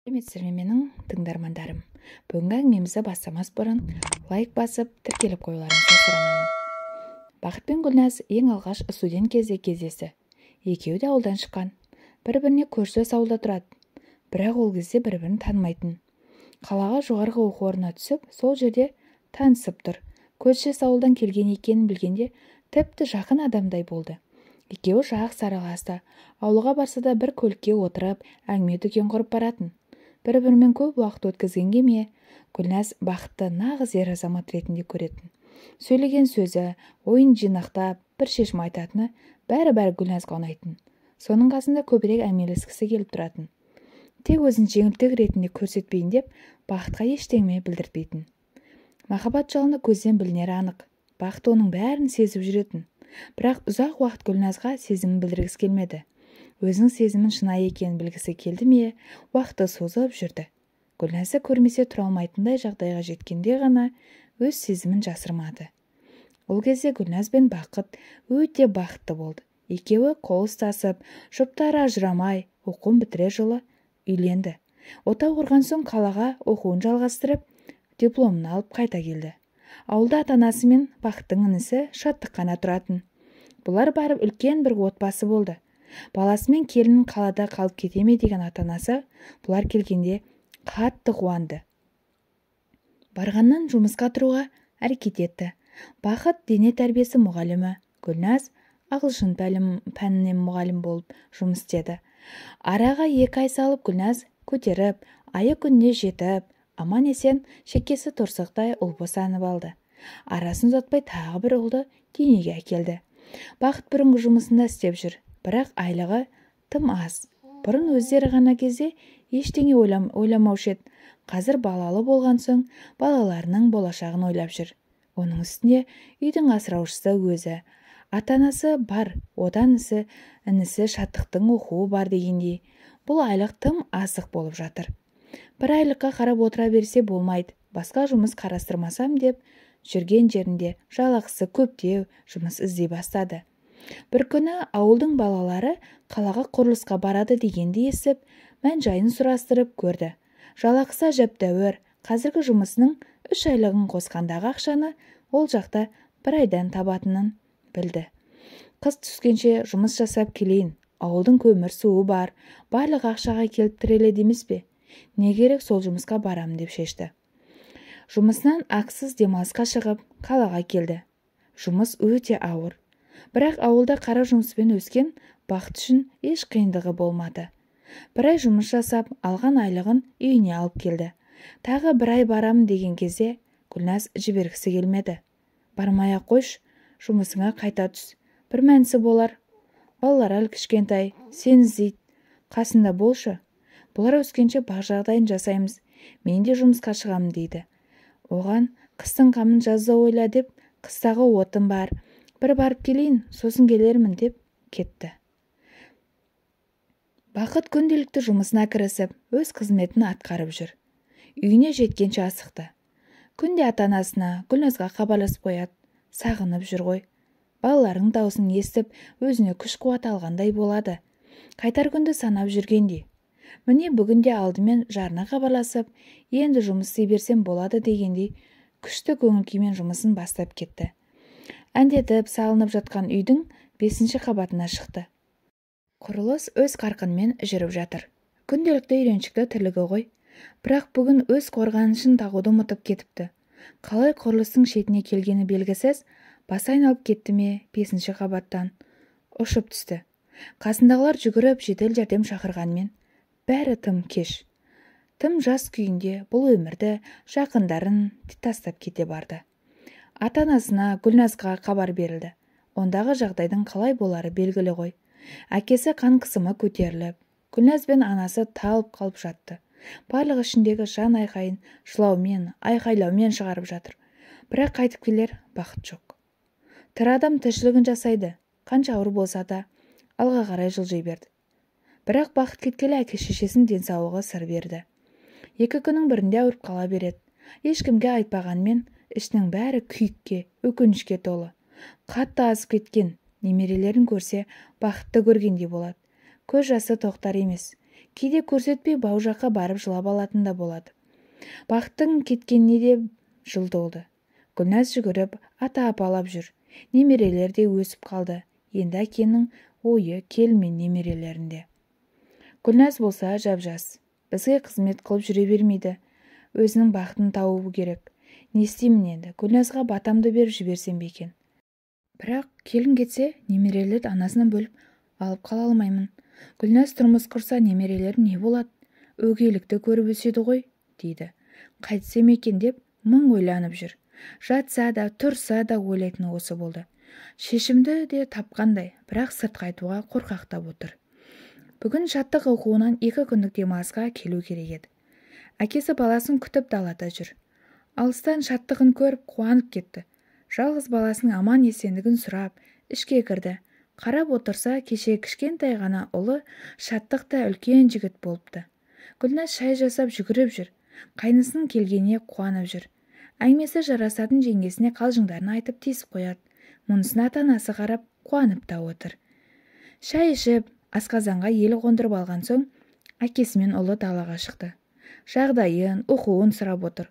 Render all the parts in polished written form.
Сәлеметсіздер ме менің тыңдармандарым. Бүгінгі әңгімемізді бастамас бұрын лайк басып тіркеліп қоюларыңызды сұранамын. Бақыт пен Гүлназ ең алғаш студент кезде кездесті. Екеуі де ауылдан шыққан. Бір-біріне көршілес ауылда тұрады. Бірақ ол кезде бір-бірін танымайтын. Қалаға жоғарғы оқу орнына түсіп, сол жерде танысып тұр. Көршілес ауылдан келген екенін білгенде тіпті жақын адамдай болды. Екеуі жақсы араласты. Ауылға барса да бір көлікке отырып, әңгіме-дүкен құрып баратын. Бір-бірімен көп уақыт өткізгенге ме, Гүлназ Бақытты нағыз ер азамат ретінде көретін. Сөйлеген сөзі, ойын жинақтап, бір шешім айтатыны бәрі Гүлназға ұнайтын. Соның қасында көбірек әңгімелескісі келіп тұратын. Тек өзін жеңілтек ретінде көрсетпейін деп, Бақытқа ештеңе білдіртпейтін. Махаббат жалыны көзден білінері анық. Бақыт оның бәрін сезіп жүретін. Бірақ ұзақ уақыт Гүлназға сезімін білдіргісі келмеді. Өзінің сезімін шынайы екенін білгісі келді ме, уақыты созылып жүрді. Гүлназды көрмесе тұра алмайтындай жағдайға жеткенде ғана өз сезімін жасырмады. Ол кезде Гүлназ бен Бақыт өте бақытты болды. Екеуі қол ұстасып, жұптары ажырамай, оқуын бітіре жылы үйленді. Отау құрған соң қалаға оқуын жалғастырып, дипломын алып қайта келді. Ауылда ата-анасы мен Бақыттың інісі Шаттық қана тұратын. Бұлар барып үлкен бір отбасы болды. Баласы мен келінін қалада қалып кете ме деген ата-анасы бұлар келгенде қатты қуанды. Барғаннан жұмысқа тұруға әрекет етті. Бақыт дене тәрбиесі мұғалімі, Гүлназ ағылшын пәнінен мұғалім болып жұмыс істеді. Араға 2 ай салып Гүлназ көтеріп, айы күніне жетіп, аман-есен шекесі торсықтай ұл босанып алды. Арасын ұзатпай тағы бір ұлды дүниеге әкелді. Бақыт бұрынғы жұмысында істеп жүр, бірақ айлығы тым аз. Бұрын өздері ғана кезде ештеңе ойламаушы еді. Қазір балалы болған соң балаларының болашағын ойлап жүр. Оның үстіне үйдің асыраушысы өзі. Ата-анасы бар, одан інісі Шаттықтың оқуы бар дегендей. Бұл айлық тым азық болып жатыр. Бір айлыққа қарап отыра берсе болмайды. Басқа жұмыс қарастырмасам деп жүрген жерінде жалақысы көптеу жұмыс іздей бастады. Бір күні ауылдың балалары қалаға құрылысқа барады дегенді естіп, мән-жайын сұрастырып көрді. Жалақысы әжептәуір, қазіргі жұмысының 3 айлығын қосқандағы ақшаны ол жақта 1 айдан табатынын білді. Қыс түскенше жұмыс жасап келейін. Ауылдың көмір суы бар, барлық ақшаға келіп тіреледі емес пе? Не керек сол жұмысқа барам деп шешті. Жұмысынан ақсыз демалысқа шығып, қалаға келді. Жұмыс өте ауыр. Бірақ ауылда қара жұмыспен өскен Бақыт үшін еш қиындығы болмады. 1 ай жұмыс жасап, алған айлығын үйіне алып келді. Тағы 1 ай барам деген кезде Гүлназ жібергісі келмеді. Бармай-ақ қойшы, жұмысыңа қайта түс. Бір мәнісі болар. Балалар әлі кішкентай, сен іздейді. Қасында болшы. Бұлар өскенше бар жағдайын жасаймыз. Мен де жұмысқа шығамын дейді. Оған қыстың қамын жазда ойла деп, қыстағы отын бар. Бір барып келейін, сосын келермін деп кетті. Бақыт күнделікті жұмысына кірісіп, өз қызметін атқарып жүр. Үйіне жеткенше асықты. Күнде ата-анасына, Гүлназға хабарласып қояды. Сағынып жүр ғой. Балалардың даусын естіп, өзіне күш-қуат алғандай болады. Қайтар күнді санап жүргендей. Міне бүгінде алдымен жарына хабарласып, енді жұмыс істей берсем болады дегендей күшті көңіл-күймен жұмысын бастап кетті. Әндетіп салынып жатқан үйдің 5-ші қабатына шықты. Құрылыс өз қарқынымен жүріп жатыр. Күнделікті үйреншікті тірлігі ғой. Бірақ бүгін өз қорғанышын тағуды ұмытып кетіпті. Қалай құрылыстың шетіне келгені белгісіз, басы айналып кетті ме 5-ші қабаттан ұшып түсті. Қасындағылар жүгіріп жедел жәрдем шақырғанмен бәрі тым кеш. Тым жас күйінде бұл өмірді, жақындарын тастап кете барды. Ата-анасына, Гүлназға хабар берілді. Ондағы жағдайдың қалай болары белгілі ғой. Әкесі қан қысымы көтеріліп, Гүлназ бен анасы талып қалып жатты. Барлық ішіндегі жан айқайын жылаумен, айқайлаумен шығарып жатыр. Бірақ қайтып келер бақыт жоқ. Тірі адам тіршілігін жасайды. Қанша ауыр болса да алға қарай жылжи берді. Бірақ Бақыт кеткелі әке-шешесінің денсаулығы сыр берді. 2 күннің бірінде ауырып қала береді. Ешкімге айтпағанмен ішінің бәрі күйікке, өкінішке толы. Қатты азып кеткен. Немерелерін көрсе, Бақытты көргендей болады. Көз жасы тоқтар емес. Кейде көрсетпей бау жаққа барып жылап алатын да болады. Бақыттың кеткеніне де жыл толды. Гүлназ жүгіріп ата апалап жүр. Немерелер де өсіп қалды. Енді әкенің ойы келін немерелерінде. Гүлназ болса жап-жас. Бізге қызмет қылып жүре бермейді. Өзінің бақытын тауып керек. Не істеймін енді? Гүлназға батамды беріп жіберсем бе екен? Бірақ келін кетсе, немерелерді анасынан бөліп алып қала алмаймын. Гүлназ тұрмыс құрса, немерелер не болады? Өгейлікті көріп өседі ғой, дейді. Қайтсем екен деп мың ойланып жүр. Жатса да, тұрса да ойлайтыны осы болды. Шешімді де тапқандай, бірақ сыртқа айтуға қорқақтап отыр. Бүгін Шаттық оқуынан 2 күндік демалысқа келу керек еді. Әкесі баласын күтіп далада жүр. Алыстан Шаттығын көріп қуанып кетті. Жалғыз баласының аман есендігін сұрап, ішке кірді. Қарап отырса, кеше кішкентай ғана ұлы Шаттық та үлкен жігіт болыпты. Гүлназ шай жасап жүгіріп жүр. Қайнысының келгеніне қуанып жүр. Әңгімесі жарасатын жеңгесіне қалжыңдарын айтып тиісіп қояды. Мұнысына ата-анасы қарап қуанып та отыр. Шай ішіп, асқазанға ел қондырып алған соң, әкесімен ұлы далаға шықты. Жағдайын, оқуын сұрап отыр.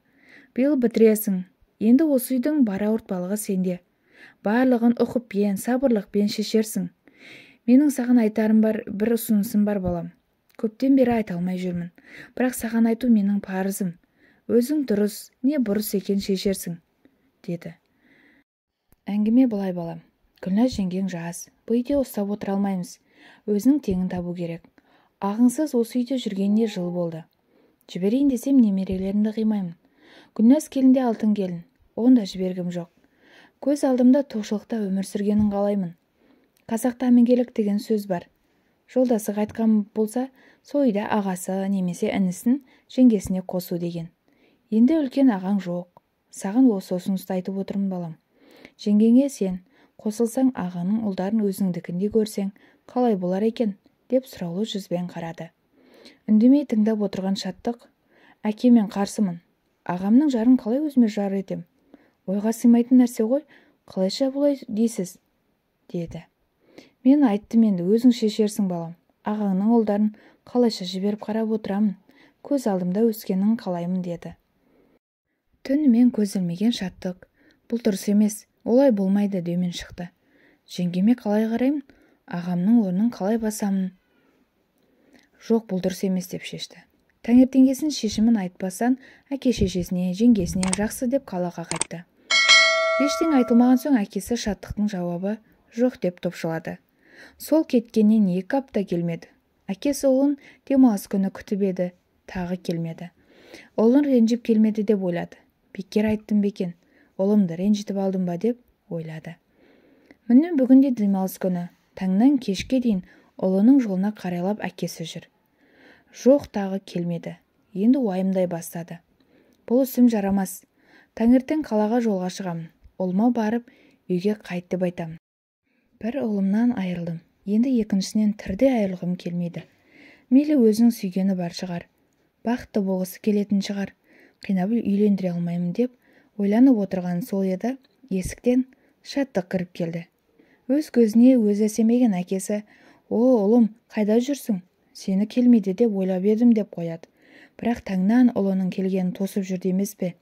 Биыл бітіресің. Енді осы үйдің бар ауыртпалығы сенде. Барлығын ұқыппен, сабырлықпен шешерсің. Менің саған айтарым бар, бір ұсынысым бар балам. Көптен бері айта алмай жүрмін. Бірақ саған айту менің парызым. Өзің дұрыс, не бұрыс екен шешерсің, деді. Әңгіме былай балам. Гүлназ жеңгең жас. Бұл үйде ұстап отыра алмаймыз. Өзінің теңін табу керек. Ағыңсыз осы үйде жүргеніне жыл болды. Жіберейін десем немерелерімді қимаймын. Гүлназ келінде алтын келін. Онда жібергім жоқ. Көз алдымда тоқшылықта өмір сүргенін қалаймын. Қазақта әмеңгерлік деген сөз бар. Жолдасы қайтқан болса, сол үйде ағасы немесе інісін жеңгесіне қосу деген. Енді үлкен ағаң жоқ. Саған осы ұсынысты айтып отырмын балам. Жеңгеңе сен қосылсаң, ағаның ұлдарын өзіңдікінде көрсең, қалай болар екен, деп сұраулы жүзбен қарады. Үндемей тыңдап отырған Шаттық, әкемен қарсымын. Ағамның жарын қалай өзіме жар етем? Ойға сыймайтын нәрсе ғой, қалайша бұлай дейсіз, деді. Мен айттым, енді өзің шешерсің балам. Ағаңның ұлдарын қалайша жіберіп қарап отырамын. Көз алдымда өскенін қалаймын, деді. Түнімен көз ілмеген Шаттық, бұл дұрыс емес, олай болмайды деумен шықты. Жеңгеме қалай қараймын? Ағамның орнын қалай басамын? Жоқ, бұл дұрыс емес деп шешті. Таңертеңгесін шешімін айтпасан, әке шешесіне, жеңгесіне жақсы деп қалаға қайтты. Ештеңе айтылмаған соң әкесі Шаттықтың жауабы жоқ деп топшылады. Сол кеткеннен 2 апта келмеді. Әкесі ұлын демалыс күні күтіп еді, тағы келмеді. Ұлын ренжіп келмеді деп ойлады. Бекер айттым бекен, ұлымды ренжітіп алдым ба деп ойлады. Міне бүгінде демалыс күні, таңнан кешке дейін ұлының жолына қарайлап әкесі жүр. Жоқ, тағы келмеді. Енді уайымдай бастады. Бұл ісім жарамас. Таңертең қалаға жолға шығамын. Ұлыма барып, үйге қайт деп айтамын. Бір ұлымнан айырылдым. Енді екіншісінен тірде айырылғым келмейді. Мейлі өзінің сүйгені бар шығар. Бақытты болғысы келетін шығар. Қинап үйлендіре алмаймын деп ойланып отырған сол еді, есіктен Шаттық кіріп келді. Өз көзіне өзі сенбеген әкесі, «О, ұлым, қайда жүрсің? Сені келмейді деп ойлап едім» деп қояды. Бірақ таңнан ұлының келгенін тосып жүрді емес пе?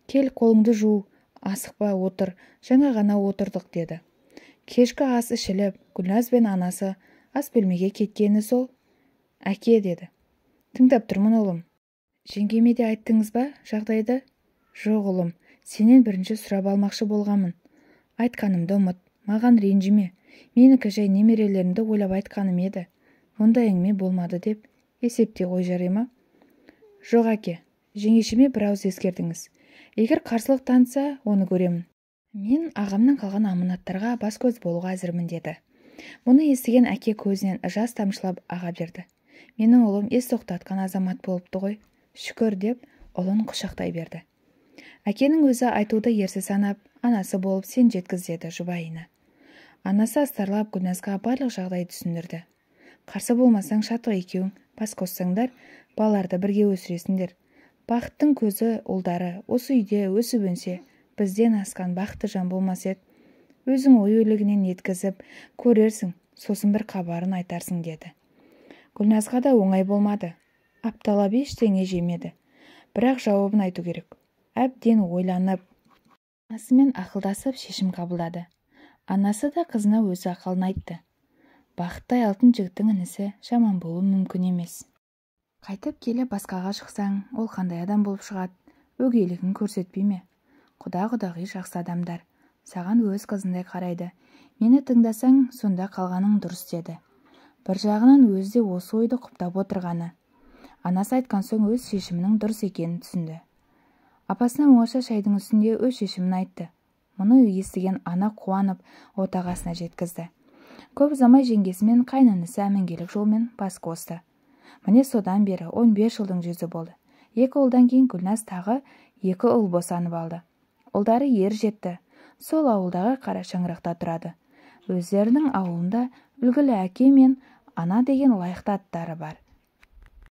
Кел, қолыңды жу, асықпа, отыр, жаңа ғана отырдық, деді. Кешкі ас ішіліп, Гүлназ бен анасы ас бөлмеге кеткені сол. Әке, деді. Тыңдап тұрмын ұлым. Жеңгеме де айттыңыз ба жағдайды? Жоқ ұлым, сенен бірінші сұрап алмақшы болғамын. Айтқанымды ұмыт, маған ренжіме. Менікі жай немерелерімді ойлап айтқаным еді. Ондай әңгіме болмады деп есепте ғой, жарай ма? Жоқ әке, жеңешеме бір ауыз ескертіңіз. Егер қарсылық танытса, оны көремін. Мен ағамнан қалған аманаттарға бас-көз болуға әзірмін, деді. Мұны естіген әке көзінен жас тамшылап аға берді. Менің ұлым ес тоқтатқан азамат болыпты ғой, шүкір, деп ұлын құшақтай берді. Әкенің өзі айтуды ерсі санап, анасы болып сен жеткіз, деді жұбайына. Анасы астарлап Гүлназға барлық жағдайды түсіндірді. Қарсы болмасаң, Шаттық екеуің бас қоссаңдар, балаларды бірге өсіресіңдер. Бақыттың көзі ұлдары осы үйде өсіп-өнсе, бізден асқан бақытты жан болмас еді. Өзің ой-өлігінен еткізіп көрерсің, сосын бір хабарын айтарсың, деді. Гүлназға да оңай болмады. Апталап ештеңе жемеді. Бірақ жауабын айту керек. Әбден ойланып, анасымен ақылдасып шешім қабылдады. Анасы да қызына өз ақылын айтты. Бақыттай алтын жігіттің інісі жаман болуы мүмкін емес. Қайтып келе басқаға шықсаң, ол қандай адам болып шығады? Өгейлігін көрсетпей ме? Құда-құдағи жақсы адамдар. Саған өз қызындай қарайды. Мені тыңдасаң, сонда қалғаның дұрыс деді. Бір жағынан өзі де осы ойды құптап отырғаны. Анасы айтқан соң өз шешімінің дұрыс екенін түсінді. Апасына оңаша шайдың үстінде өз шешімін айтты. Мұны естіген ана қуанып отағасына жеткізді. Көп ұзамай жеңгесі мен қайнынысы әмеңгерлік жолмен бас қосты. Міне содан бері 15 жылдың жүзі болды. 2 ұлдан кейін Гүлназ тағы 2 ұл босанып алды. Ұлдары ер жетті. Сол ауылдағы қара шаңырақта тұрады. Өздерінің ауылында үлгілі әке мен ана деген лайықты аттары бар.